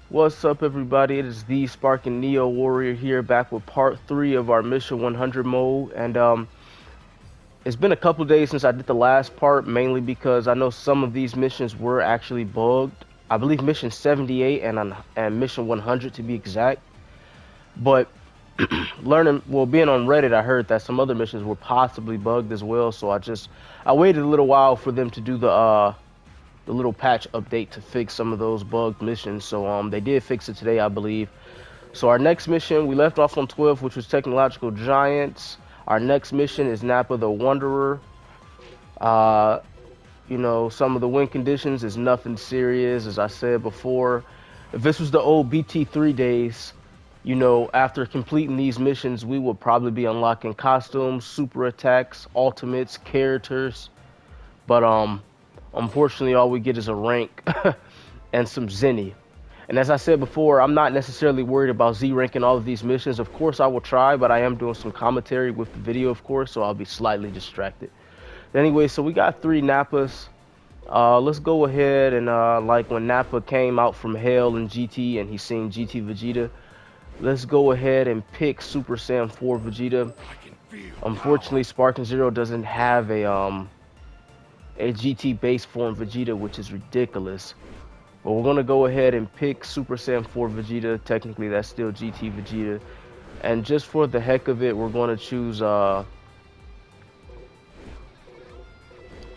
What's up, everybody? It is the Sparking Neo Warrior here, back with part 3 of our Mission 100 mode. And it's been a couple days since I did the last part, mainly because I know some of these missions were actually bugged. I believe Mission 78 and Mission 100 to be exact. But being on Reddit, I heard that some other missions were possibly bugged as well. So I waited a little while for them to do the little patch update to fix some of those bugged missions. So they did fix it today, I believe. So our next mission, we left off on 12, which was Technological Giants. Our next mission is Nappa the Wanderer. Uh, some of the win conditions is nothing serious, as I said before. If this was the old BT3 days, after completing these missions, we would probably be unlocking costumes, super attacks, ultimates, characters. But unfortunately, all we get is a rank and some Zenny. And as I said before, I'm not necessarily worried about Z ranking all of these missions. Of course, I will try, but I am doing some commentary with the video, of course, so I'll be slightly distracted. Anyway, so we got 3 Nappas. Let's go ahead and like when Nappa came out from hell in GT and he seen GT Vegeta, let's go ahead and pick Super Saiyan 4 Vegeta. Unfortunately, Sparking Zero doesn't have a GT base form Vegeta, which is ridiculous. But we're going to go ahead and pick Super Saiyan 4 Vegeta. Technically, that's still GT Vegeta. And just for the heck of it, we're going to choose, we're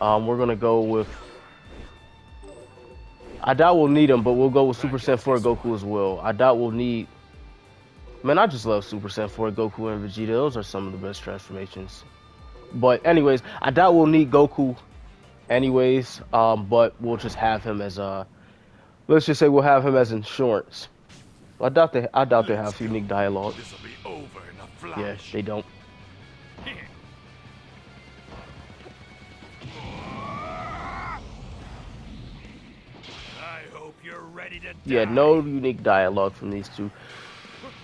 going to go with, I doubt we'll need him, but we'll go with Super Saiyan 4 Goku as well. I doubt we'll need, man, I just love Super Saiyan 4 Goku and Vegeta. Those are some of the best transformations. But anyways, I doubt we'll need Goku anyways, but we'll just have him as let's just say we'll have him as insurance. I doubt they have unique dialogue. This'll be over in a Yeah, flash. they don't. I hope you're ready to die. Yeah, no unique dialogue from these two.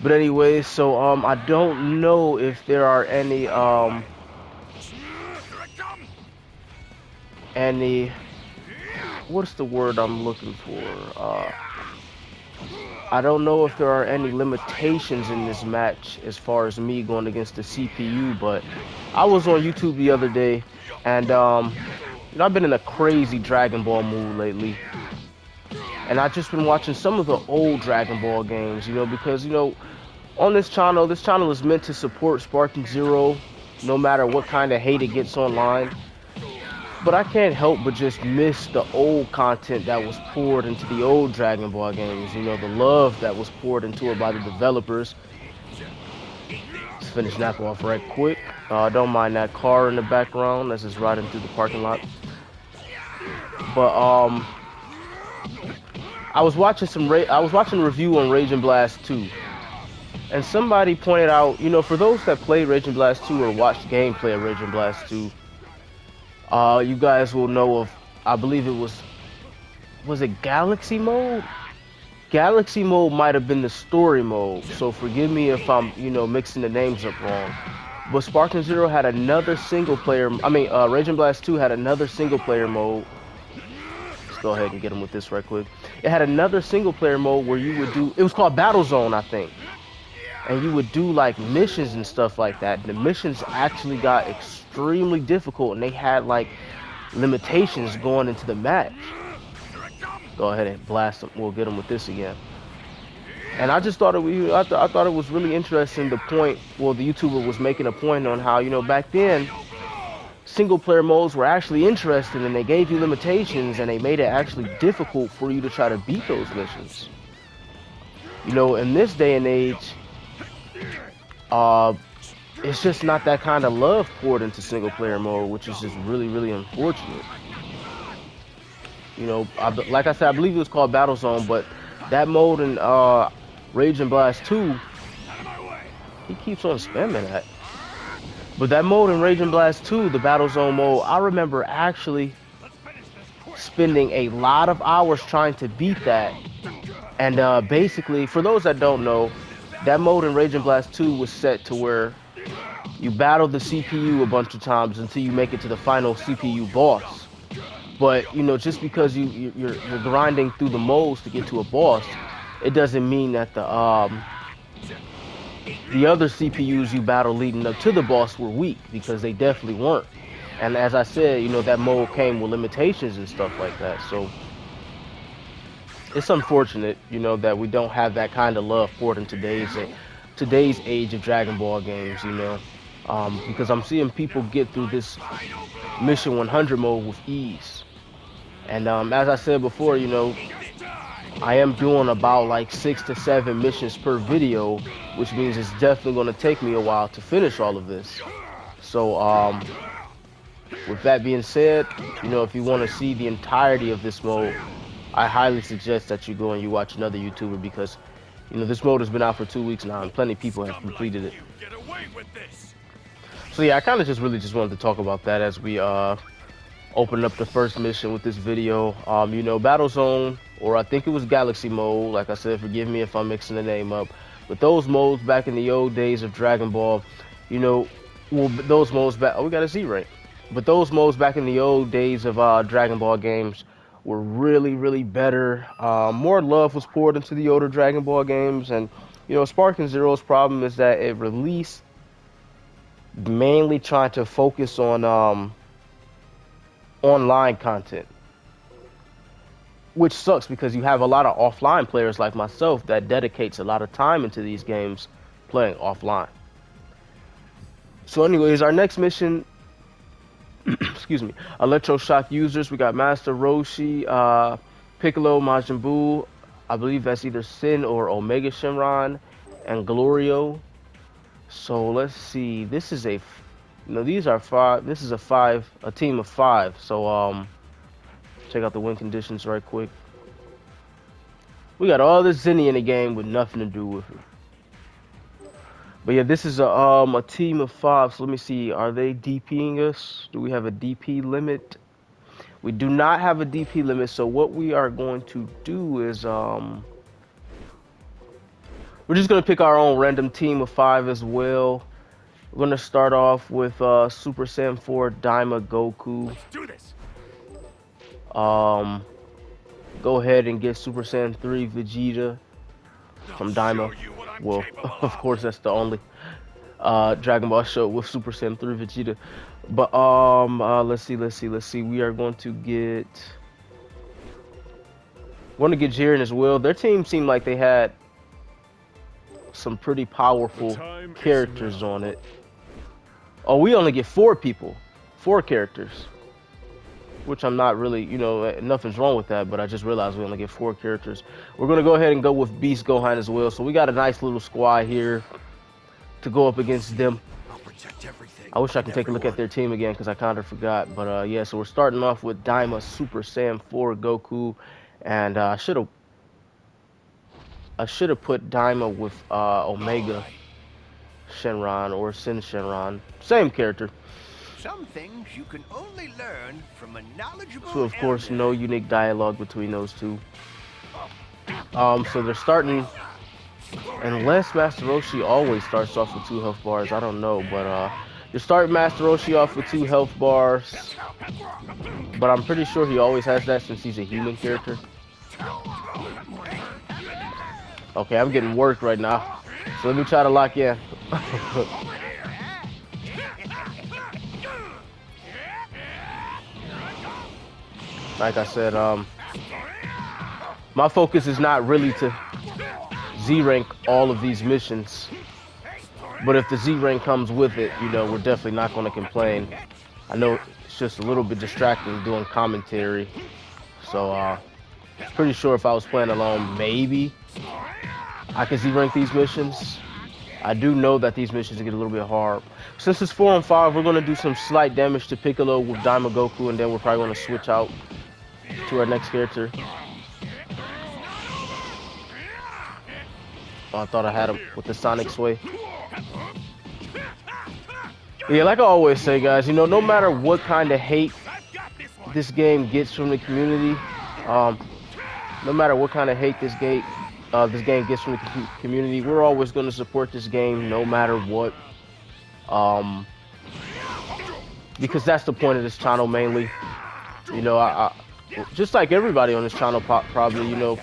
But anyway, so I don't know if there are any what's the word I'm looking for? I don't know if there are any limitations in this match as far as me going against the CPU, but I was on YouTube the other day, and I've been in a crazy Dragon Ball mood lately. And I've just been watching some of the old Dragon Ball games, because, on this channel is meant to support Sparking Zero, no matter what kind of hate it gets online. But I can't help but just miss the old content that was poured into the old Dragon Ball games, the love that was poured into it by the developers. Let's finish Nappa off right quick. Don't mind that car in the background that's just riding through the parking lot. But I was watching a review on Raging Blast 2, and somebody pointed out, for those that played Raging Blast 2 or watched gameplay of Raging Blast 2, you guys will know of, I believe was it Galaxy Mode? Galaxy Mode might have been the story mode, so forgive me if I'm, mixing the names up wrong. But Sparking Zero had another single player, Raging Blast 2 had another single player mode. Let's go ahead and get him with this right quick. It had another single player mode where you would do, it was called Battle Zone, I think. And you would do like missions and stuff like that. The missions actually got extremely difficult, and they had like limitations going into the match. Go ahead and blast them. We'll get them with this again. And I just thought I thought it was really interesting. The YouTuber was making a point on how, back then single player modes were actually interesting, and they gave you limitations, and they made it actually difficult for you to try to beat those missions. In this day and age, it's just not that kind of love poured into single player mode, which is just really, really unfortunate. Like I said, I believe it was called Battle Zone, but that mode in Raging Blast 2, he keeps on spamming that. But that mode in Raging Blast 2, the Battle Zone mode, I remember actually spending a lot of hours trying to beat that. And basically, for those that don't know, that mode in Raging Blast 2 was set to where you battle the CPU a bunch of times until you make it to the final CPU boss. But, just because you're grinding through the modes to get to a boss, it doesn't mean that the other CPUs you battled leading up to the boss were weak, because they definitely weren't. And as I said, you know, that mode came with limitations and stuff like that. So it's unfortunate, you know, that we don't have that kind of love for it in today's age of Dragon Ball games, you know. Because I'm seeing people get through this Mission 100 mode with ease. And as I said before, you know, I am doing about like 6 to 7 missions per video, which means it's definitely going to take me a while to finish all of this. So, with that being said, you know, if you want to see the entirety of this mode, I highly suggest that you go and you watch another YouTuber, because, you know, this mode has been out for 2 weeks now and plenty of people have completed it. So yeah, I kind of just wanted to talk about that as we open up the first mission with this video. You know, Battle Zone, or I think it was Galaxy mode. Like I said, forgive me if I'm mixing the name up. But those modes back in the old days of Dragon Ball, you know, well, those modes back. Oh, we got a Z rank. But those modes back in the old days of Dragon Ball games were really better. More love was poured into the older Dragon Ball games, and you know, Sparking Zero's problem is that it released mainly trying to focus on online content, which sucks because you have a lot of offline players like myself that dedicates a lot of time into these games playing offline. So anyways, our next mission, excuse me, Electroshock users, we got Master Roshi, Piccolo, Majin Buu, I believe that's either Sin or Omega Shenron, and Glorio. So let's see, this is a, these are 5, this is a team of 5. So check out the win conditions right quick. We got all this Zenny in the game with nothing to do with it. But yeah, this is a team of 5. So let me see, are they DPing us? Do we have a DP limit? We do not have a DP limit, so what we are going to do is we're just gonna pick our own random team of 5 as well. We're gonna start off with Super Saiyan 4 Daima Goku. Let's do this. Go ahead and get Super Saiyan 3 Vegeta from Daima. Well, of course, that's the only Dragon Ball show with Super Saiyan 3 Vegeta. But let's see. We are going to get Jiren as well. Their team seemed like they had some pretty powerful characters on it. Oh, we only get 4 characters, which I'm not really, you know, nothing's wrong with that, but I just realized we only get 4 characters. We're gonna go ahead and go with Beast Gohan as well. So we got a nice little squad here to go up against them. I wish I could take a look at their team again because I kind of forgot. But yeah, so we're starting off with Daima Super Saiyan 4 Goku, and I should have put Daima with Omega Shenron or Sin Shenron, same character. Some things you can only learn from a knowledgeable So of course, no unique dialogue between those two. So they're starting, unless Master Roshi always starts off with 2 health bars. I don't know, but you start Master Roshi off with 2 health bars. But I'm pretty sure he always has that since he's a human character. Okay, I'm getting worked right now. So let me try to lock in. Like I said, my focus is not really to Z-rank all of these missions. But if the Z-rank comes with it, you know, we're definitely not going to complain. I know it's just a little bit distracting doing commentary. So, pretty sure if I was playing alone, maybe I could Z-rank these missions. I do know that these missions get a little bit hard. Since it's 4 on 5, we're going to do some slight damage to Piccolo with Daima Goku, and then we're probably going to switch out to our next character. Oh, I thought I had him with the Sonic Sway. Yeah, like I always say, guys, you know, no matter what kind of hate this game gets from the community, no matter what kind of hate this game gets from the community, we're always going to support this game no matter what. Because that's the point of this channel mainly. You know, I just like everybody on this channel probably, you know,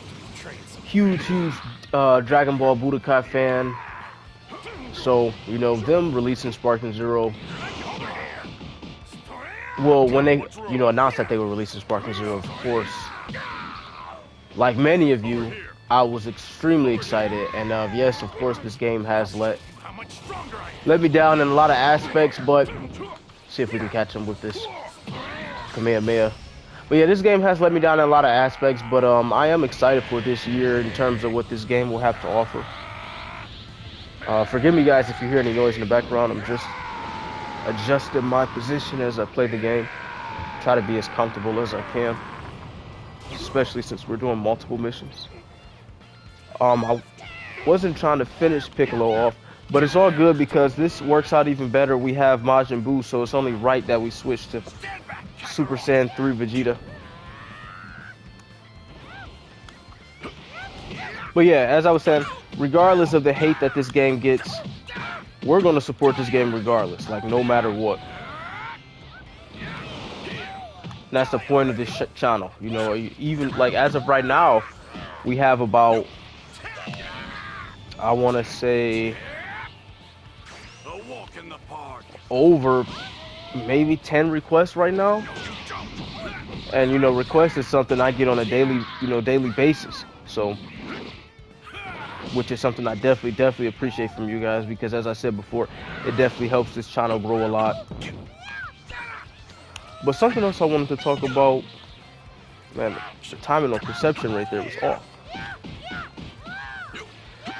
huge Dragon Ball Budokai fan. So, you know, them releasing Sparking Zero, well, when they, you know, announced that they were releasing Sparking Zero, of course, like many of you, I was extremely excited. And yes, of course, this game has let me down in a lot of aspects, but see if we can catch him with this Kamehameha. But yeah, this game has let me down in a lot of aspects, but I am excited for this year in terms of what this game will have to offer. Forgive me, guys, if you hear any noise in the background. I'm just adjusting my position as I play the game. Try to be as comfortable as I can, especially since we're doing multiple missions. I wasn't trying to finish Piccolo off, but it's all good because this works out even better. We have Majin Buu, so it's only right that we switch to Super Saiyan 3 Vegeta. But yeah, as I was saying, regardless of the hate that this game gets, we're going to support this game regardless, like no matter what. And that's the point of this channel. You know, even like as of right now, we have about, I want to say, over maybe 10 requests right now. And you know, requests is something I get on a daily basis. So, which is something I definitely appreciate from you guys, because as I said before, it definitely helps this channel grow a lot. But something else I wanted to talk about, man, the timing on perception right there was off.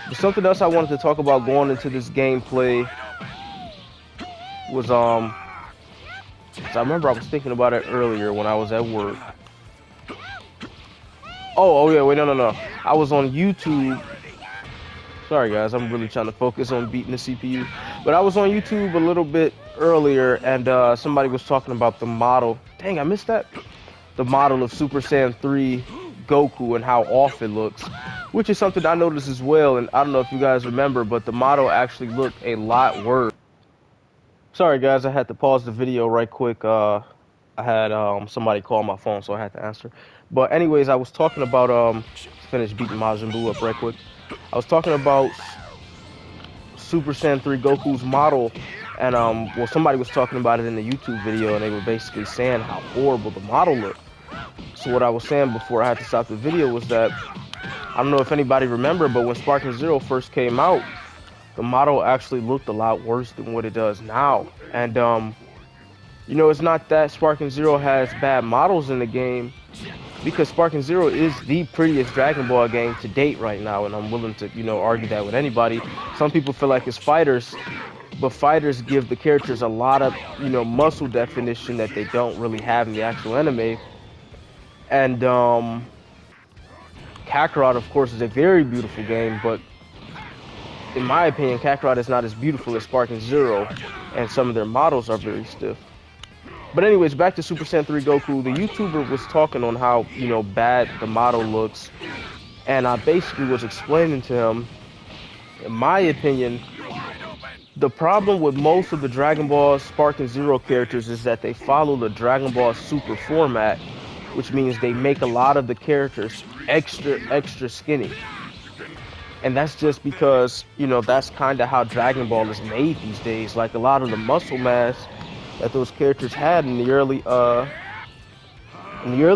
But something else I wanted to talk about going into this gameplay was so I remember I was thinking about it earlier when I was at work. Oh yeah, wait, no. I was on YouTube. Sorry guys, I'm really trying to focus on beating the CPU. But I was on YouTube a little bit earlier, and somebody was talking about the model. Dang, I missed that. The model of Super Saiyan 3 Goku and how off it looks, which is something I noticed as well. And I don't know if you guys remember, but the model actually looked a lot worse. Sorry guys, I had to pause the video right quick. I had somebody call my phone, so I had to answer. But anyways, I was talking about finish beating Majin Buu up right quick. I was talking about Super Saiyan 3 Goku's model, and well, somebody was talking about it in the YouTube video, and they were basically saying how horrible the model looked. So what I was saying before I had to stop the video was that, I don't know if anybody remember, but when Sparking Zero first came out, the model actually looked a lot worse than what it does now. And you know, it's not that Sparking Zero has bad models in the game, because Sparking Zero is the prettiest Dragon Ball game to date right now, and I'm willing to, you know, argue that with anybody. Some people feel like it's Fighters, but Fighters give the characters a lot of, you know, muscle definition that they don't really have in the actual anime. And Kakarot, of course, is a very beautiful game, but in my opinion, Kakarot is not as beautiful as Sparking Zero, and some of their models are very stiff. But anyways, back to Super Saiyan 3 Goku. The YouTuber was talking on how, you know, bad the model looks, and I basically was explaining to him, in my opinion, the problem with most of the Dragon Ball Sparking Zero characters is that they follow the Dragon Ball Super format, which means they make a lot of the characters extra skinny. And that's just because, you know, that's kind of how Dragon Ball is made these days. Like, a lot of the muscle mass that those characters had in the early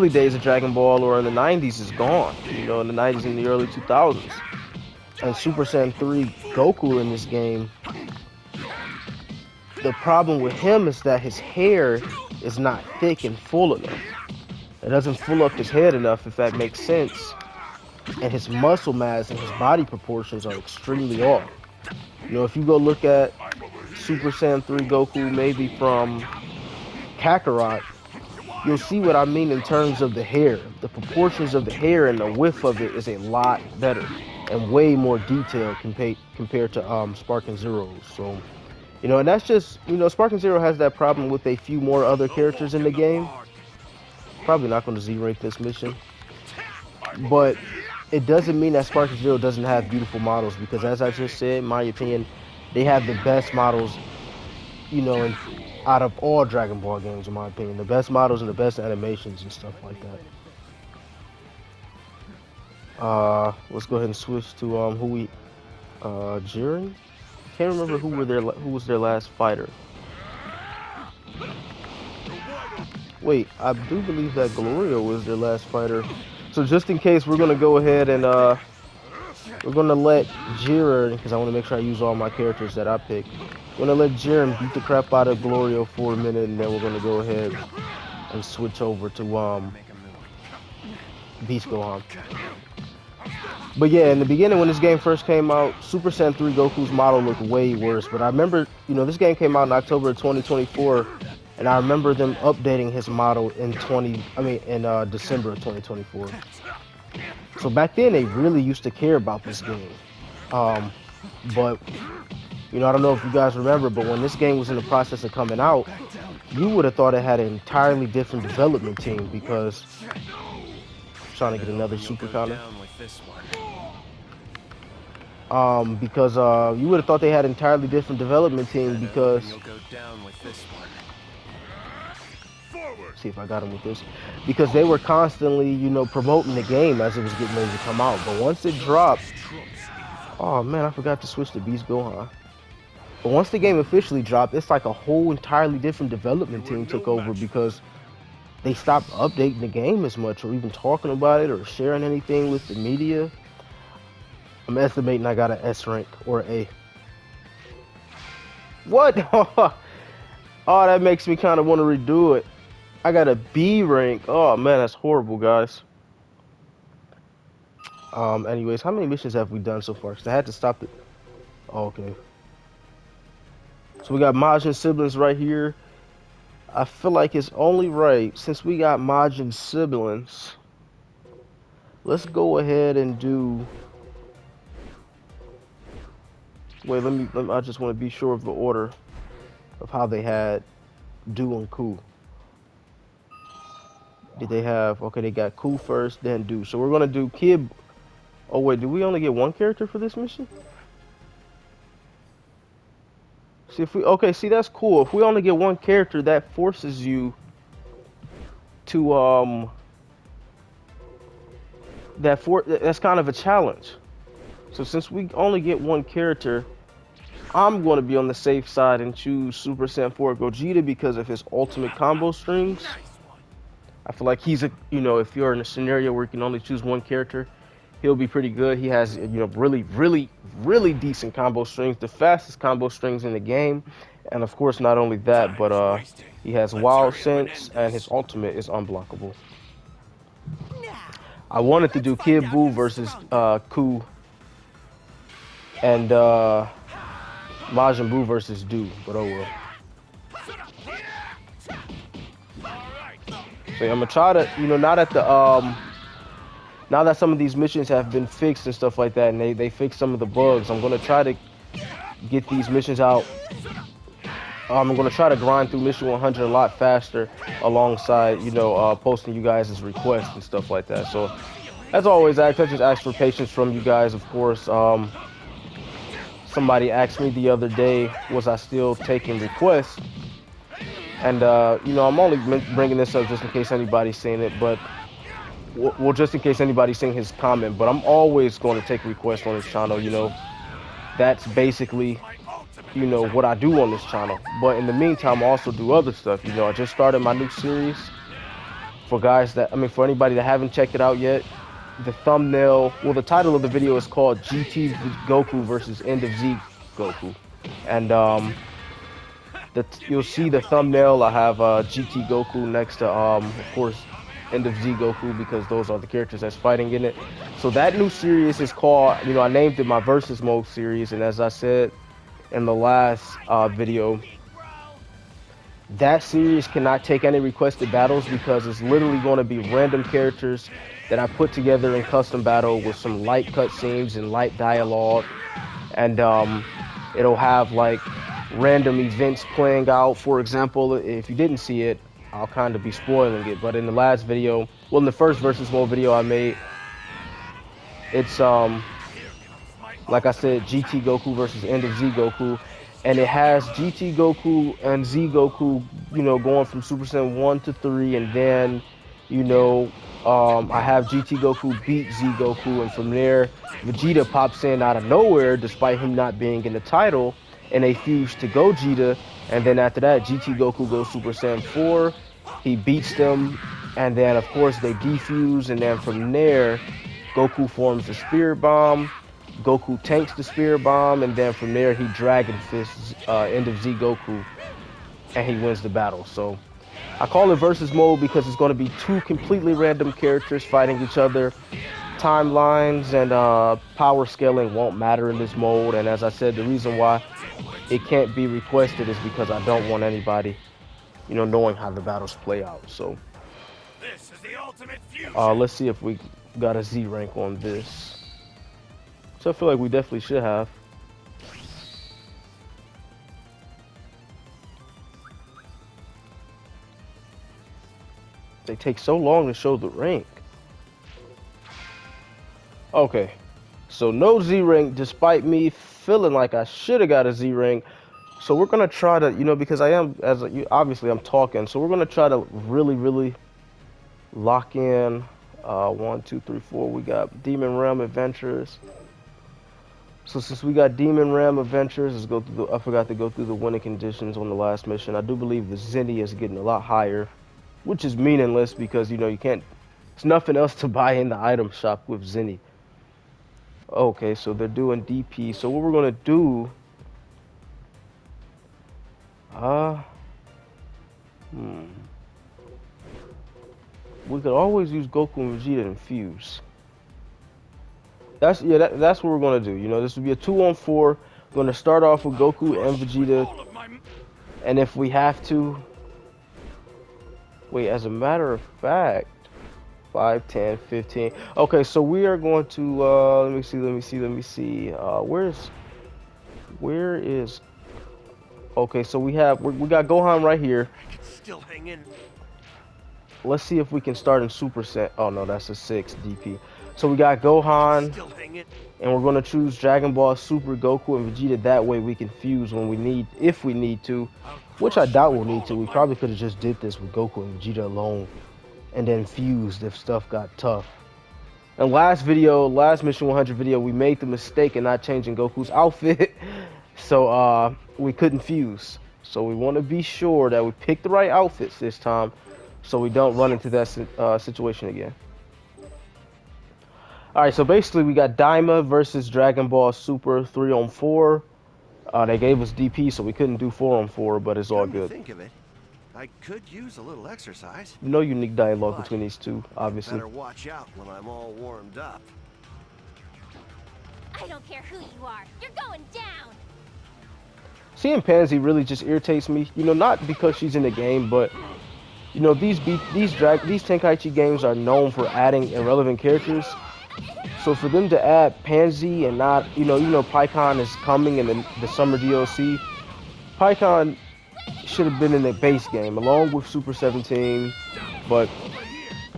days of Dragon Ball, or in the 90s, is gone. You know, in the 90s and the early 2000s. And Super Saiyan 3 Goku in this game, the problem with him is that his hair is not thick and full enough. It doesn't fill up his head enough, if that makes sense. And his muscle mass and his body proportions are extremely off. You know, if you go look at Super Saiyan 3 Goku, maybe from Kakarot, you'll see what I mean in terms of the hair. The proportions of the hair and the width of it is a lot better and way more detailed compared to Sparking Zero. So, you know, and that's just, you know, Sparking Zero has that problem with a few more other characters in the game. Probably not going to Z-rate this mission, but it doesn't mean that Sparking Zero doesn't have beautiful models, because as I just said, in my opinion, they have the best models, you know, out of all Dragon Ball games, in my opinion. The best models and the best animations and stuff like that. Let's go ahead and switch to who we Jiren. Can't remember who who was their last fighter. Wait, I do believe that Glorio was their last fighter. So just in case, we're gonna go ahead and we're gonna let Jiren, because I want to make sure I use all my characters that I picked. We're gonna let Jiren beat the crap out of Glorio for a minute, and then we're gonna go ahead and switch over to Beast Gohan. But yeah, in the beginning when this game first came out, Super Saiyan 3 Goku's model looked way worse. But I remember, you know, this game came out in October of 2024, and I remember them updating his model in December of 2024. So back then they really used to care about this game. But you know, I don't know if you guys remember, but when this game was in the process of coming out, you would have thought it had an entirely different development team because trying to get another super counter. Because you would have thought they had an entirely different development team because see if I got him with this, because they were constantly, you know, promoting the game as it was getting ready to come out. But once it dropped, oh man, I forgot to switch to Beast Gohan. But once the game officially dropped, it's like a whole entirely different development team took over because they stopped updating the game as much or even talking about it or sharing anything with the media. I'm estimating I got an S rank or A. What? Oh, that makes me kind of want to redo it. I got a B rank. Oh man, that's horrible, guys. Anyways, how many missions have we done so far? Because I had to stop it. Oh, okay. So we got Majin siblings right here. I feel like it's only right, since we got Majin siblings, let's go ahead and do... Wait, let me I just want to be sure of the order of how they had Do and Ku. Did they have... Okay, they got Ku first, then Do. So we're going to do Kid... Oh, wait, do we only get one character for this mission? See, if we... Okay, see, that's cool. If we only get one character, that forces you to, that's kind of a challenge. So since we only get one character, I'm going to be on the safe side and choose Super Saiyan 4 Gogeta because of his ultimate combo strings. I feel like he's a, you know, if you're in a scenario where you can only choose one character, he'll be pretty good. He has, you know, really decent combo strings, the fastest combo strings in the game. And of course, not only that, but he has Wild Sense and his ultimate is unblockable. I wanted to do Kid Buu versus Ku and Majin Buu versus Do, but oh well. So yeah, I'm gonna try to, you know, now that some of these missions have been fixed and stuff like that, and they fixed some of the bugs, I'm gonna try to get these missions out. I'm gonna try to grind through Mission 100 a lot faster, alongside, you know, posting you guys' requests and stuff like that. So, as always, I just ask for patience from you guys. Of course, somebody asked me the other day, was I still taking requests? And you know, I'm only bringing this up just in case anybody's seen it, but well, just in case anybody's seen his comment. But I'm always going to take requests on this channel. You know, that's basically, you know, what I do on this channel. But in the meantime, I also do other stuff. You know, I just started my new series. For guys that, I mean, for anybody that haven't checked it out yet, the thumbnail, well, the title of the video is called GT Goku versus End of Z Goku, and you'll see the thumbnail. I have GT Goku next to, of course, End of Z Goku, because those are the characters that's fighting in it. So that new series is called, you know, I named it my Versus Mode series, and as I said in the last video, that series cannot take any requested battles because it's literally going to be random characters that I put together in custom battle with some light cutscenes and light dialogue, and it'll have like random events playing out. For example, if you didn't see it, I'll kind of be spoiling it, but in the last video, well, in the first Versus Mode video I made, it's like I said, GT Goku versus End of Z Goku, and it has GT Goku and Z Goku, you know, going from Super Saiyan 1 to 3, and then, you know, I have GT Goku beat Z Goku, and from there, Vegeta pops in out of nowhere, despite him not being in the title, and they fuse to Gogeta. And then after that, GT Goku goes Super Saiyan 4. He beats them, and then of course they defuse, and then from there, Goku forms the Spirit Bomb. Goku tanks the Spirit Bomb, and then from there he Dragon Fists end of Z Goku, and he wins the battle. So I call it versus mode because it's going to be two completely random characters fighting each other. Timelines and power scaling won't matter in this mode, and as I said, the reason why it can't be requested is because I don't want anybody, knowing how the battles play out. So This is the ultimate fusion. let's see if we got a Z rank on this. So I feel like we definitely should have. They take so long to show the rank. Okay, so no Z rank, despite me feeling like I should have got a Z rank. So we're gonna try to, because I am, obviously I'm talking, so we're gonna try to really lock in. 1, 2, 3, 4. We got Demon Realm Adventures. So since we got Demon Realm Adventures, let's go through I forgot to go through the winning conditions on the last mission. I do believe the Zenny is getting a lot higher, which is meaningless because you can't. There's nothing else to buy in the item shop with Zenny. Okay, so they're doing DP. So what we're gonna do? We could always use Goku and Vegeta and fuse. That's what we're gonna do. This will be a 2-on-4. We're gonna start off with Goku and Vegeta, All of my and if we have to, wait. As a matter of fact, 5, 10, 15. Okay, so we are going to let me see. Where is? Okay, so we got Gohan right here. I can still hang in. Let's see if we can start in Super Saiyan. Oh no, that's a 6 DP. So we got Gohan, Still hang in. and we're gonna choose Dragon Ball Super Goku and Vegeta. That way we can fuse when we need, if we need to, which I doubt we'll need to. We probably could have just did this with Goku and Vegeta alone, and then fused if stuff got tough. And last Mission 100 video, we made the mistake of not changing Goku's outfit, so we couldn't fuse. So we want to be sure that we pick the right outfits this time, so we don't run into that situation again. Alright, so basically we got Daima versus Dragon Ball Super 3-on-4. They gave us DP, so we couldn't do 4-on-4, but it's all Come to good. think of it, I could use a little exercise. No unique dialogue But between these two, obviously. Better watch out when I'm all warmed up. I don't care who you are. You're going down. Seeing Pansy really just irritates me. Not because she's in the game, but these Tenkaichi games are known for adding irrelevant characters. So for them to add Pansy and not, Pikkon is coming in the summer DLC. Pikkon should have been in the base game along with Super 17. But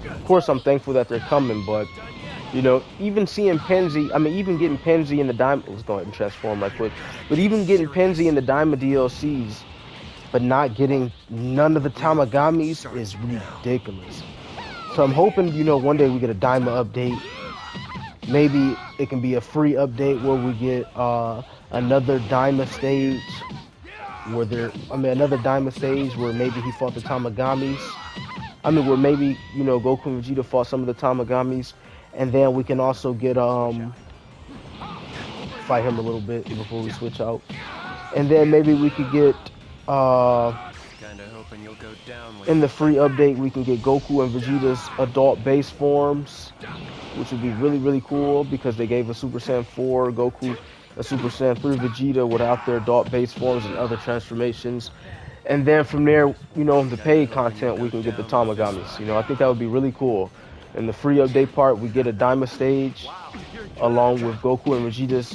of course I'm thankful that they're coming. But even seeing Pansy, even getting Pansy in the Daima, let's go ahead and transform right quick. But even getting Pansy in the Daima DLCs, but not getting none of the Tamagamis is ridiculous. So I'm hoping, one day we get a Daima update. Maybe it can be a free update where we get another Daima stage another Daima stage where maybe he fought the Tamagamis. Where maybe, Goku and Vegeta fought some of the Tamagamis, and then we can also get fight him a little bit before we switch out. And then maybe we could get Kinda hoping you'll go down with in the free update we can get Goku and Vegeta's adult base forms, which would be really cool because they gave a Super Saiyan 4 Goku, a Super Saiyan 3 Vegeta without their adult base forms and other transformations. And then from there, the paid content, we can get the Tamagamis. I think that would be really cool. In the free update part, we get a Daima stage along with Goku and Vegeta's,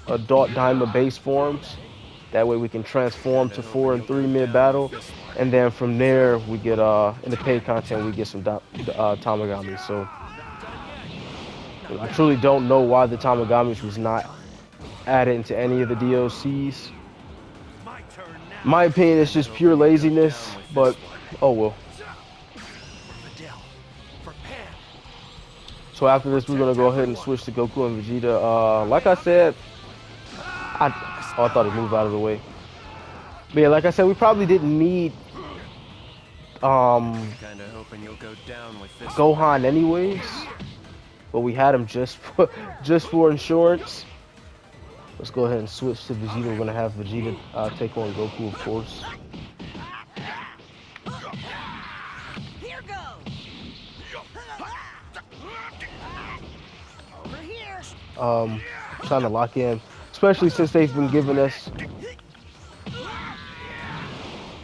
adult Daima base forms. That way we can transform to 4 and 3 mid-battle. And then from there, we get, in the paid content, we get some Tamagamis. So I truly don't know why the Tamagamis was not added into any of the DLCs. My opinion is just pure laziness, but oh well. Videl, for So after this, we're gonna go ahead and switch to Goku and Vegeta. Like I said, I thought it moved out of the way. But yeah, like I said, we probably didn't need Kinda hoping you'll go down with this. Gohan anyways, but we had him just for insurance. Let's go ahead and switch to Vegeta. We're gonna have Vegeta take on Goku, of course. Here goes. Over here. Trying to lock in, especially since they've been giving us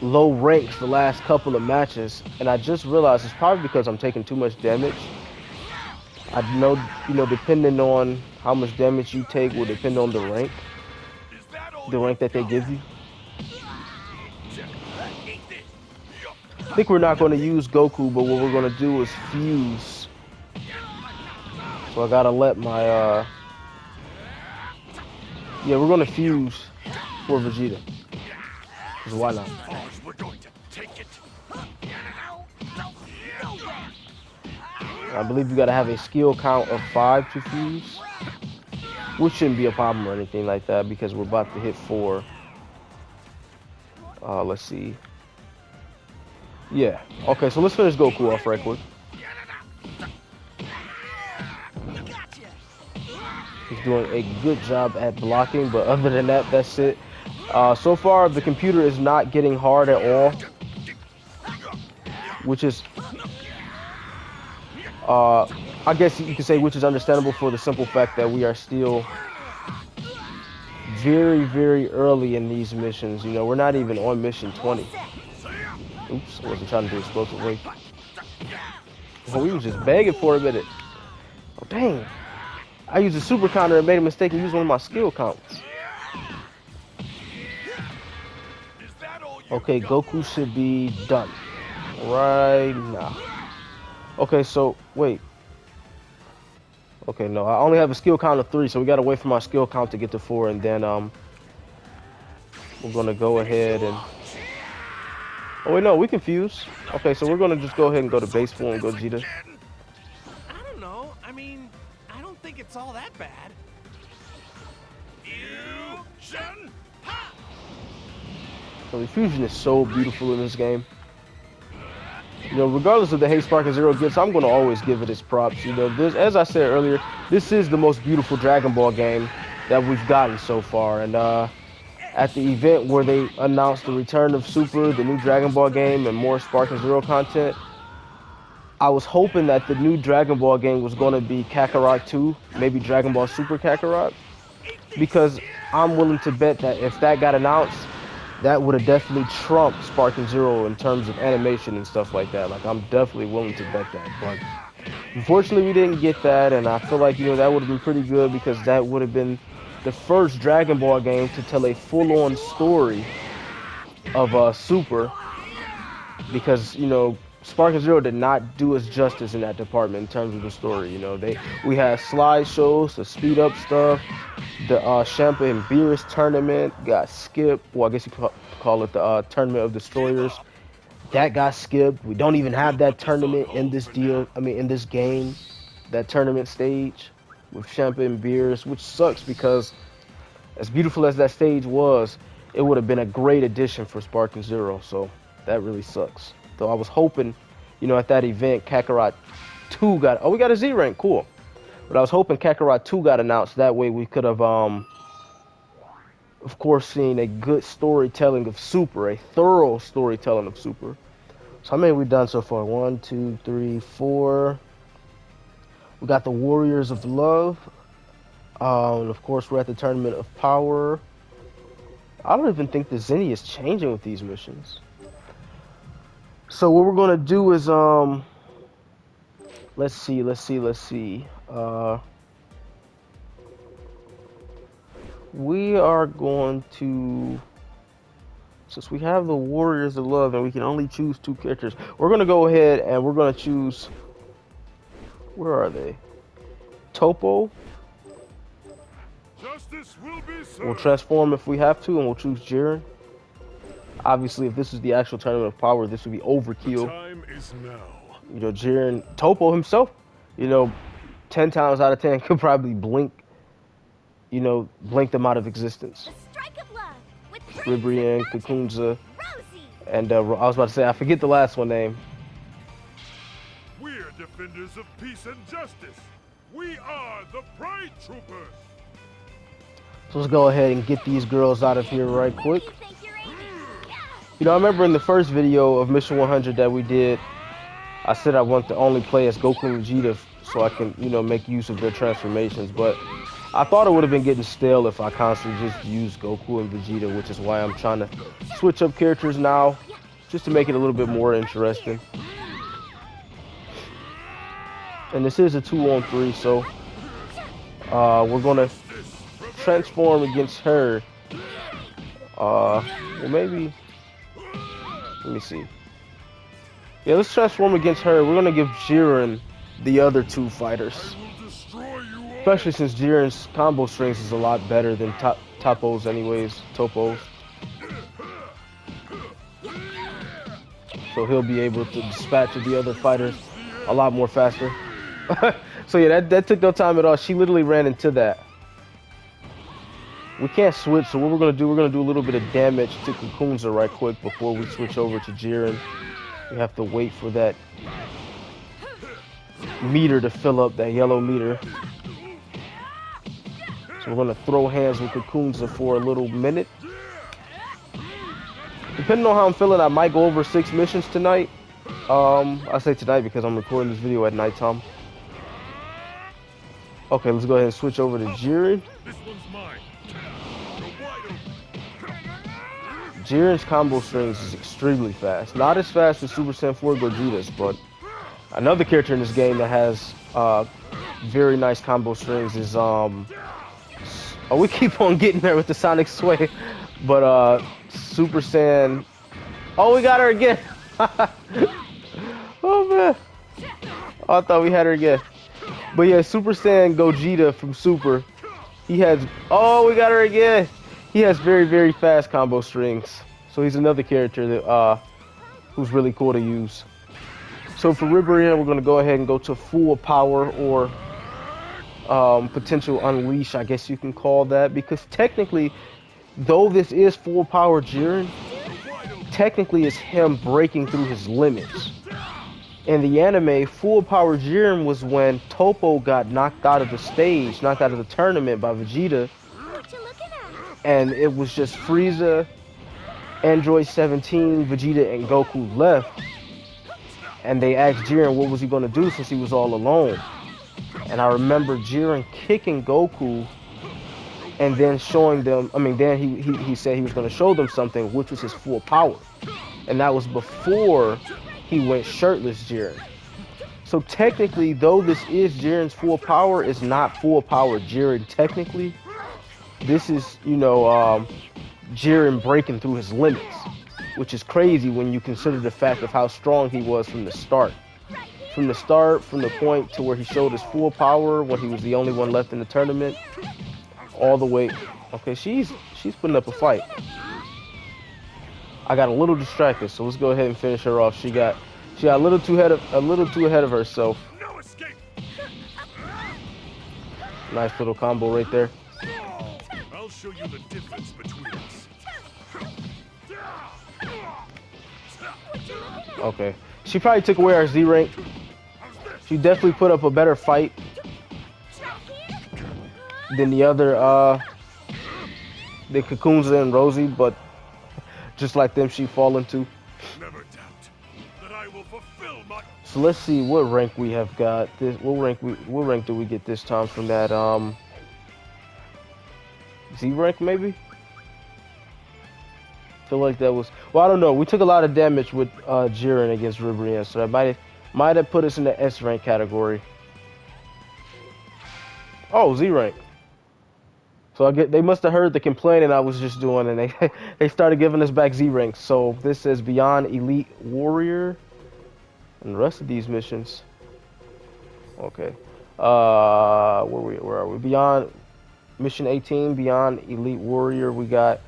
low ranks the last couple of matches, and I just realized it's probably because I'm taking too much damage. I know, depending on how much damage you take will depend on the rank that they give you. I think we're not going to use Goku, but what we're going to do is fuse. So I gotta let my yeah, we're gonna fuse for Vegeta. Cause why not? We're going to take it. I believe you gotta have a skill count of 5 to fuse, which shouldn't be a problem or anything like that because we're about to hit 4. Let's see. Yeah. Okay, so let's finish Goku off right quick. He's doing a good job at blocking, but other than that, that's it. So far, the computer is not getting hard at all, which is, I guess you could say, which is understandable for the simple fact that we are still very, very early in these missions. You know, we're not even on mission 20. Oops, I wasn't trying to do explosive wave. Oh, we was just begging for a minute. Oh, dang. I used a super counter and made a mistake and used one of my skill counts. Okay, Goku should be done right now. Okay, so wait. Okay, no, I only have a skill count of 3, so we gotta wait for my skill count to get to 4, and then we're gonna go ahead and. Oh wait, no, we can fuse. Okay, so we're gonna just go ahead and go to base 4 and go Vegeta. I don't know. I mean, I don't think it's all that bad. Fusion! Ha! So the fusion is so beautiful in this game. You know, regardless of the hate Sparking Zero gets, I'm gonna always give it its props. You know, this, as I said earlier, this is the most beautiful Dragon Ball game that we've gotten so far. And at the event where they announced the return of Super, the new Dragon Ball game, and more Sparking Zero content, I was hoping that the new Dragon Ball game was gonna be Kakarot 2, maybe Dragon Ball Super Kakarot, because I'm willing to bet that if that got announced, that would have definitely trumped Sparking Zero in terms of animation and stuff like that. Like, I'm definitely willing to bet that. But unfortunately, we didn't get that, and I feel like, you know, that would have been pretty good because that would have been the first Dragon Ball game to tell a full-on story of Super, because, you know, Sparking Zero did not do us justice in that department in terms of the story. You know, we had slideshows to speed up stuff. The Champa and Beerus tournament got skipped. Well, I guess you could call it the Tournament of Destroyers. That got skipped. We don't even have that tournament in this deal. I mean, in this game, that tournament stage with Champa and Beerus, which sucks because as beautiful as that stage was, it would have been a great addition for Sparking Zero. So that really sucks. Though I was hoping, you know, at that event, Kakarot 2 got... Oh, we got a Z rank. Cool. But I was hoping Kakarot 2 got announced. That way we could have, of course, seen a good storytelling of Super. A thorough storytelling of Super. So how many have we done so far? 1, 2, 3, 4. We got the Warriors of Love. And of course, we're at the Tournament of Power. I don't even think the Zenny is changing with these missions. So what we're gonna do is let's see. We are going to, since we have the Warriors of Love and we can only choose 2 characters, we're gonna go ahead and we're gonna choose, where are they? Topo. Justice will be served. We'll transform if we have to, and we'll choose Jiren. Obviously, if this is the actual Tournament of Power, this would be overkill. Time is now. You know, Jiren, Topo himself, you know, 10 times out of 10 could probably blink, you know, blink them out of existence. A strike of love with Ribrianne, Kakunza, Rosie. and I was about to say, I forget the last one name. We're defenders of peace and justice. We are the Pride Troopers. So let's go ahead and get these girls out of here right Where quick. do you think you're aiming? You know, I remember in the first video of Mission 100 that we did, I said I want to only play as Goku and Vegeta so I can, you know, make use of their transformations. But I thought it would have been getting stale if I constantly just used Goku and Vegeta, which is why I'm trying to switch up characters now, just to make it a little bit more interesting. And this is a 2-on-3, so we're gonna transform against her. Well, maybe. Let me see. Yeah, let's transform against her. We're gonna give Jiren the other two fighters, especially since Jiren's combo strings is a lot better than Topo's, Topo's. So he'll be able to dispatch the other fighters a lot more faster. So yeah, that took no time at all. She literally ran into that. We can't switch, so what we're gonna do a little bit of damage to Kakunza right quick before we switch over to Jiren. We have to wait for that meter to fill up, that yellow meter. So we're gonna throw hands with Kakunza for a little minute. Depending on how I'm feeling, I might go over 6 missions tonight. I say tonight because I'm recording this video at nighttime. Okay, let's go ahead and switch over to Jiren. This one's mine. You're wide open. Jiren's combo strings is extremely fast. Not as fast as Super Saiyan 4 Gogeta's, but another character in this game that has very nice combo strings is oh, we keep on getting there with the Sonic Sway, but Super Saiyan. Oh, we got her again. Oh man, oh, I thought we had her again. But yeah, Super Saiyan Gogeta from Super, he has, oh, we got her again. He has very, very fast combo strings. So he's another character that who's really cool to use. So for Ribrianne, we're gonna go ahead and go to full power, or potential unleash, I guess you can call that, because technically, though this is full power Jiren, technically it's him breaking through his limits. In the anime, full power Jiren was when Topo got knocked out of the stage, knocked out of the tournament by Vegeta, What you looking at? and it was just Frieza, Android 17, Vegeta, and Goku left. And they asked Jiren what was he gonna do since he was all alone. And I remember Jiren kicking Goku and then showing them, then he said he was gonna show them something, which was his full power. And that was before he went shirtless Jiren. So technically, though this is Jiren's full power, it's not full power Jiren technically. This is, you know, Jiren breaking through his limits, which is crazy when you consider the fact of how strong he was from the start. From the point to where he showed his full power when he was the only one left in the tournament, all the way. Okay, she's putting up a fight. I got a little distracted, so let's go ahead and finish her off. She got a little too ahead of herself. No escape. Nice little combo right there. I'll show you the difference between us. Okay, she probably took away our Z rank. She definitely put up a better fight than the other the Kakunza and Rosie, but just like them, she fall into. Never doubt that I will fulfill my. So let's see what rank we have got. What rank do we get this time from that Z rank maybe? Feel like that was, well, I don't know. We took a lot of damage with Jiren against Ribrianne, so that might have put us in the S rank category. Oh, Z rank. So they must have heard the complaining I was just doing, and they started giving us back Z ranks. So this says Beyond Elite Warrior, and the rest of these missions. Okay, where are we? Beyond Mission 18, Beyond Elite Warrior. We got,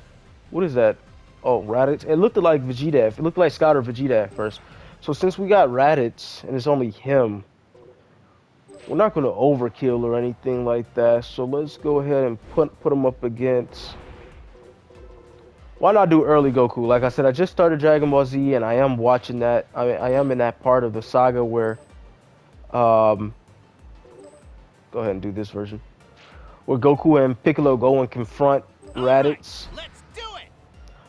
what is that? Oh, Raditz. It looked like Vegeta. It looked like Scott or Vegeta at first. So since we got Raditz and it's only him, We're not going to overkill or anything like that. So let's go ahead and put him up against. Why not do early Goku? Like I said, I just started Dragon Ball Z, and I am watching that. I am in that part of the saga where, go ahead and do this version, where Goku and Piccolo go and confront Raditz. Let's do it.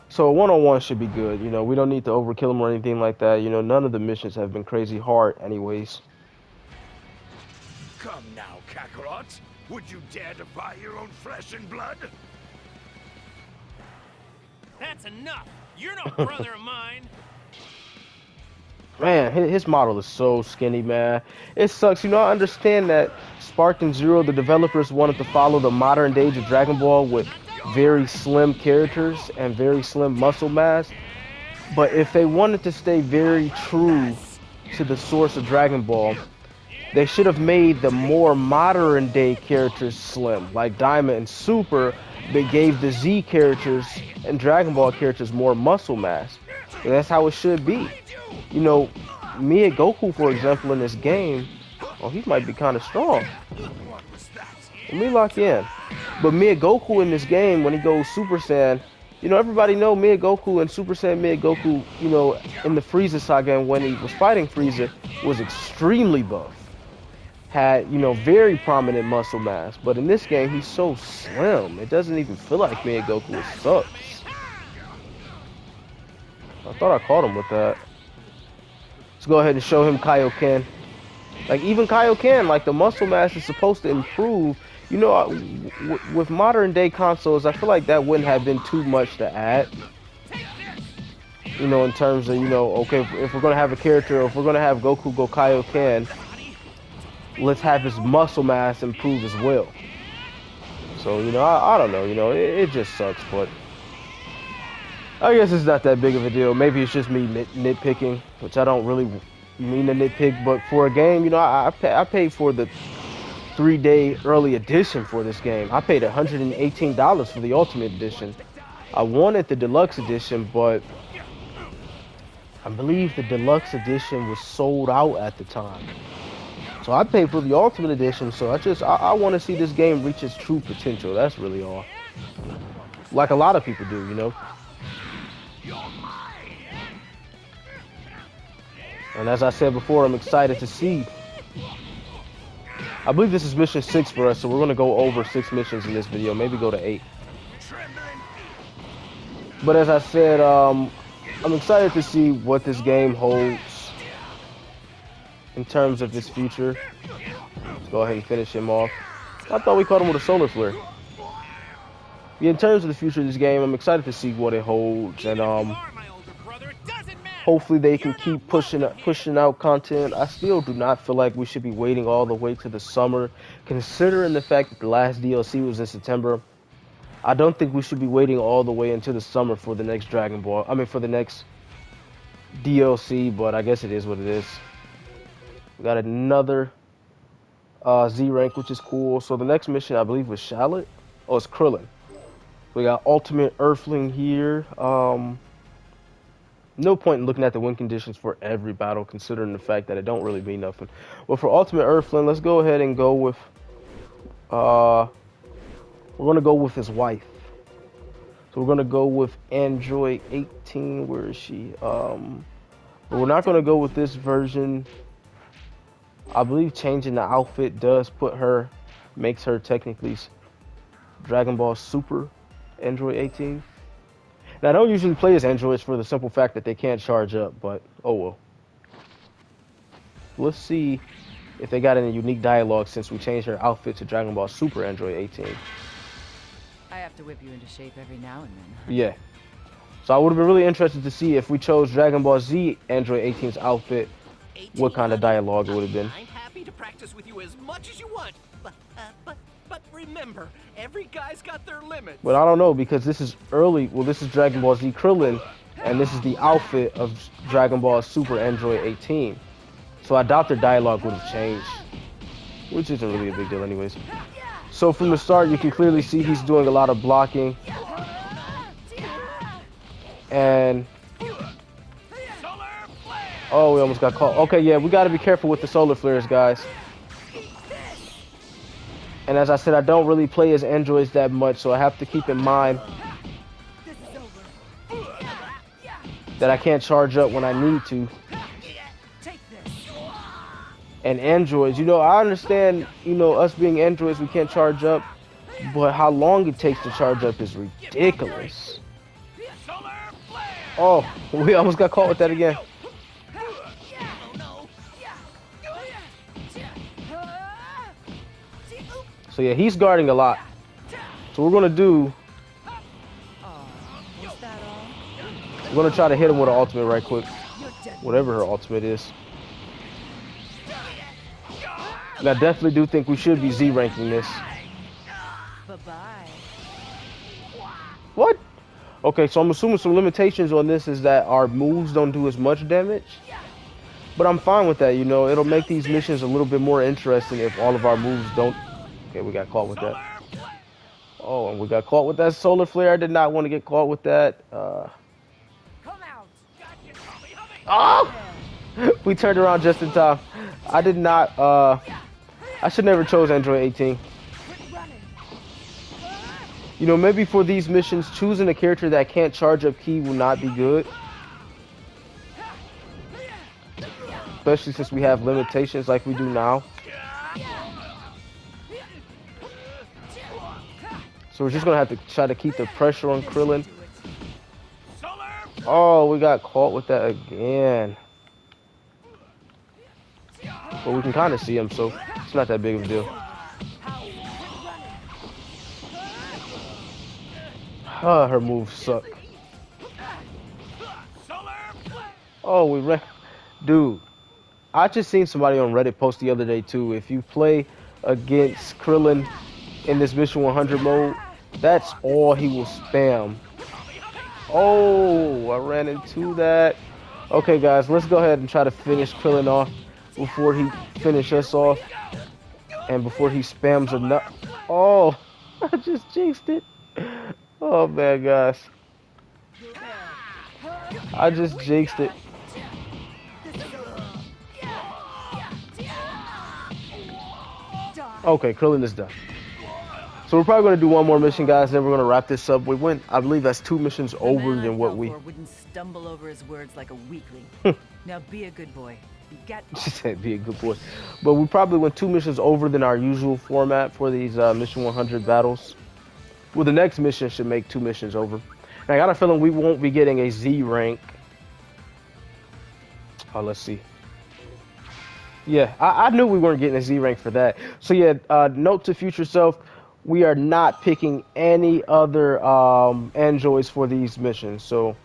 So a one-on-one should be good. You know, we don't need to overkill him or anything like that. You know, none of the missions have been crazy hard, anyways. Come now, Kakarot. Would you dare defy your own flesh and blood? That's enough. You're no brother of mine. Man, his model is so skinny, man. It sucks. You know, I understand that Sparking Zero, the developers wanted to follow the modern days of Dragon Ball with very slim characters and very slim muscle mass. But if they wanted to stay very true to the source of Dragon Ball, they should have made the more modern day characters slim, like Diamond and Super. They gave the Z characters and Dragon Ball characters more muscle mass. And that's how it should be. You know, Mia Goku, for example, in this game, oh, he might be kind of strong. Let me lock in. But Mia Goku in this game, when he goes Super Saiyan, you know, everybody know Mia Goku and Super Saiyan Mia Goku, you know, in the Frieza saga and when he was fighting Frieza, was extremely buff. Had, you know, very prominent muscle mass. But in this game, he's so slim. It doesn't even feel like Mia Goku. It sucks. I thought I caught him with that. Let's go ahead and show him Kaioken. Like, even Kaioken, like, the muscle mass is supposed to improve. You know, with modern day consoles, I feel like that wouldn't have been too much to add. You know, in terms of, you know, okay, if we're going to have a character, or if we're going to have Goku go Kaioken, let's have his muscle mass improve as well. So, you know, I don't know, you know, it just sucks, but I guess it's not that big of a deal. Maybe it's just me nitpicking, which I don't really mean to nitpick, but for a game, you know, I paid for the 3-day early edition for this game. I paid $118 for the Ultimate Edition. I wanted the Deluxe Edition, but I believe the Deluxe Edition was sold out at the time. So I paid for the Ultimate Edition, so I want to see this game reach its true potential. That's really all. Like a lot of people do, you know. And as I said before, I'm excited to see. I believe this is mission 6 for us, so we're going to go over 6 missions in this video. Maybe go to 8. But as I said, I'm excited to see what this game holds in terms of his future. Let's go ahead and finish him off. I thought we caught him with a solar flare. Yeah, in terms of the future of this game, I'm excited to see what it holds, and hopefully they can keep pushing out content. I still do not feel like we should be waiting all the way to the summer, considering the fact that the last DLC was in September. I don't think we should be waiting all the way until the summer for the next Dragon Ball. I mean, for the next DLC, but I guess it is what it is. We got another Z rank, which is cool. So the next mission, I believe, was Shallot. Oh, it's Krillin. We got Ultimate Earthling here. No point in looking at the win conditions for every battle, considering the fact that it don't really mean nothing. Well, for Ultimate Earthling, let's go ahead and go with we're gonna go with his wife. So we're gonna go with Android 18. Where is she? But we're not gonna go with this version. I believe changing the outfit makes her technically Dragon Ball Super Android 18. Now, I don't usually play as androids for the simple fact that they can't charge up, but oh well. Let's see if they got any unique dialogue since we changed her outfit to Dragon Ball Super Android 18. I have to whip you into shape every now and then. Yeah. So I would have been really interested to see if we chose Dragon Ball Z Android 18's outfit, what kind of dialogue it would have been. I'm happy to practice with you as much as you want, but remember, every guy's got their limits. But I don't know, because this is early. Well, this is Dragon Ball Z Krillin, and this is the outfit of Dragon Ball Super Android 18. So I doubt their dialogue would have changed, which isn't really a big deal anyways. So from the start, you can clearly see he's doing a lot of blocking. And oh, we almost got caught. Okay, yeah, we got to be careful with the solar flares, guys. And as I said, I don't really play as androids that much, so I have to keep in mind that I can't charge up when I need to. And androids, I understand, us being androids, we can't charge up, but how long it takes to charge up is ridiculous. Oh, we almost got caught with that again. So yeah, he's guarding a lot. So we're gonna do. We're gonna try to hit him with an ultimate right quick, whatever her ultimate is. And I definitely do think we should be Z ranking this. Bye-bye. What? Okay, so I'm assuming some limitations on this is that our moves don't do as much damage. But I'm fine with that, It'll make these missions a little bit more interesting if all of our moves don't. Okay, we got caught with that. Oh, and we got caught with that solar flare. I did not want to get caught with that. Come out. Oh! We turned around just in time. I did not. I should never chose Android 18. Maybe for these missions, choosing a character that can't charge up key will not be good. Especially since we have limitations like we do now. So we're just going to have to try to keep the pressure on Krillin. Oh, we got caught with that again. But we can kind of see him, so it's not that big of a deal. Her moves suck. Oh, we ran. Dude, I just seen somebody on Reddit post the other day too. If you play against Krillin in this Mission 100 mode, that's all he will spam. Oh, I ran into that. Okay, guys, let's go ahead and try to finish Krillin off before he finishes us off. And before he spams enough. Oh, I just jinxed it. Oh, man, guys. I just jinxed it. Okay, Krillin is done. So we're probably going to do one more mission, guys, then we're going to wrap this up. We went, I believe that's 2 missions over than what we... wouldn't stumble over his words like a weakling. Now be a good boy. You got... She said be a good boy. But we probably went 2 missions over than our usual format for these Mission 100 battles. Well, the next mission should make 2 missions over. And I got a feeling we won't be getting a Z rank. Oh, let's see. Yeah, I knew we weren't getting a Z rank for that. So yeah, note to future self, we are not picking any other androids for these missions. So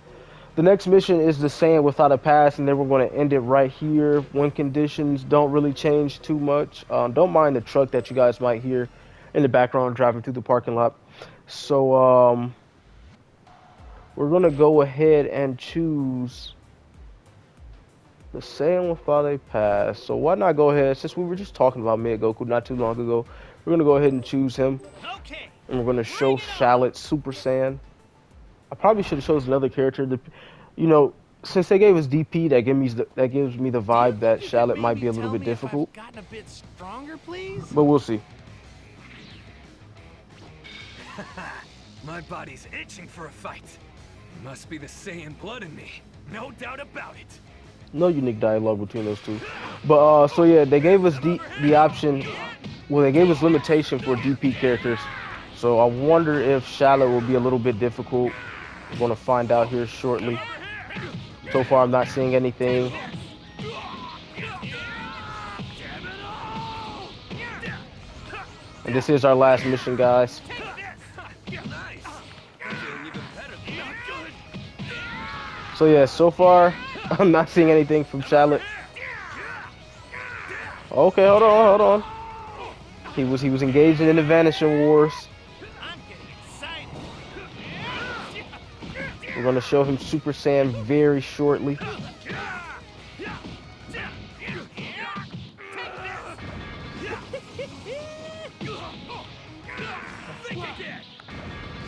the next mission is the Saiyan without a pass, and then we're going to end it right here when conditions don't really change too much. Don't mind the truck that you guys might hear in the background driving through the parking lot. So we're going to go ahead and choose the Saiyan without a pass. So why not go ahead, since we were just talking about Mid Goku not too long ago, we're going to go ahead and choose him. Okay. And we're going to show Shallot Super Saiyan. I probably should have chosen another character. Since they gave us DP, that gives me the vibe that Shallot might be a little bit difficult. Gotten a bit stronger, please? But we'll see. My body's itching for a fight. Must be the Saiyan blood in me. No doubt about it. No unique dialogue between those two. But so yeah, they gave us the option. Well, they gave us limitation for DP characters. So I wonder if Shallot will be a little bit difficult. We're going to find out here shortly. So far, I'm not seeing anything. And this is our last mission, guys. So yeah, so far, I'm not seeing anything from Shallot. Okay, hold on. He was engaging in the Vanishing Wars. We're gonna show him Super Saiyan very shortly.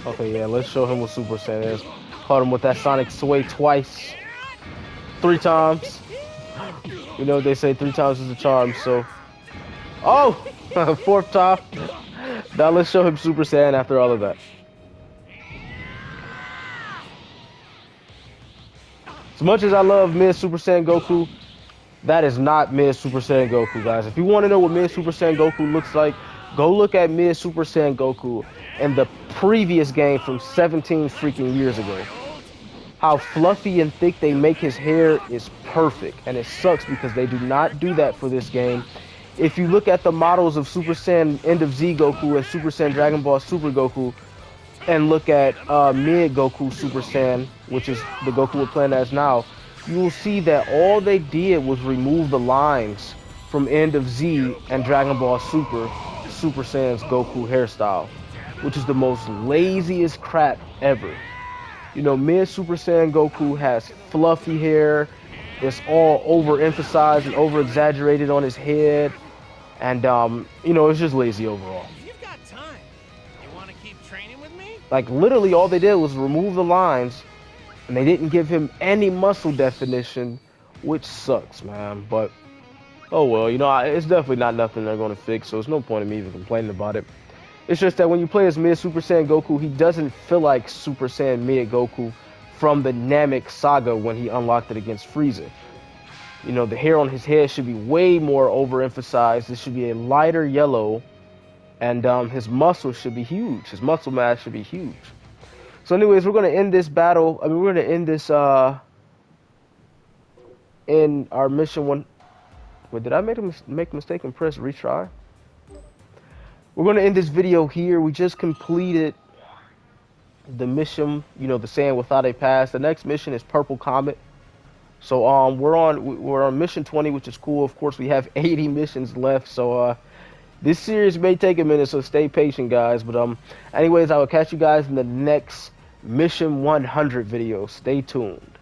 Okay, yeah, let's show him what Super Saiyan is. Caught him with that Sonic Sway twice. 3 times. They say 3 times is a charm, so... Oh! 4th time. Now let's show him Super Saiyan after all of that. As much as I love Mid Super Saiyan Goku, that is not Mid Super Saiyan Goku, guys. If you want to know what Mid Super Saiyan Goku looks like, go look at Mid Super Saiyan Goku in the previous game from 17 freaking years ago. How fluffy and thick they make his hair is perfect, and it sucks because they do not do that for this game. If you look at the models of Super Saiyan End of Z Goku and Super Saiyan Dragon Ball Super Goku, and look at Mid Goku Super Saiyan, which is the Goku we're playing as now, you will see that all they did was remove the lines from End of Z and Dragon Ball Super Saiyan's Goku hairstyle, which is the most laziest crap ever. You know, Mid Super Saiyan Goku has fluffy hair. It's all overemphasized and over-exaggerated on his head. And, you know, it's just lazy overall. You've got time. You want to keep training with me? Like, literally all they did was remove the lines. And they didn't give him any muscle definition, which sucks, man. But, oh well, you know, it's definitely not nothing they're going to fix. So there's no point in me even complaining about it. It's just that when you play as Mid Super Saiyan Goku, he doesn't feel like Super Saiyan Mid Goku from the Namek saga when he unlocked it against Frieza. You know, the hair on his head should be way more overemphasized. It should be a lighter yellow, and his muscles should be huge. His muscle mass should be huge. So anyways, we're going to end this battle. I mean, we're going to end this in our mission one. Wait, did I make a mistake and press retry? We're going to end this video here. We just completed the mission, you know, the Saiyan without a pass. The next mission is Purple Comet. So we're on mission 20, which is cool. Of course, we have 80 missions left. So this series may take a minute, so stay patient, guys. But anyways, I will catch you guys in the next mission 100 video. Stay tuned.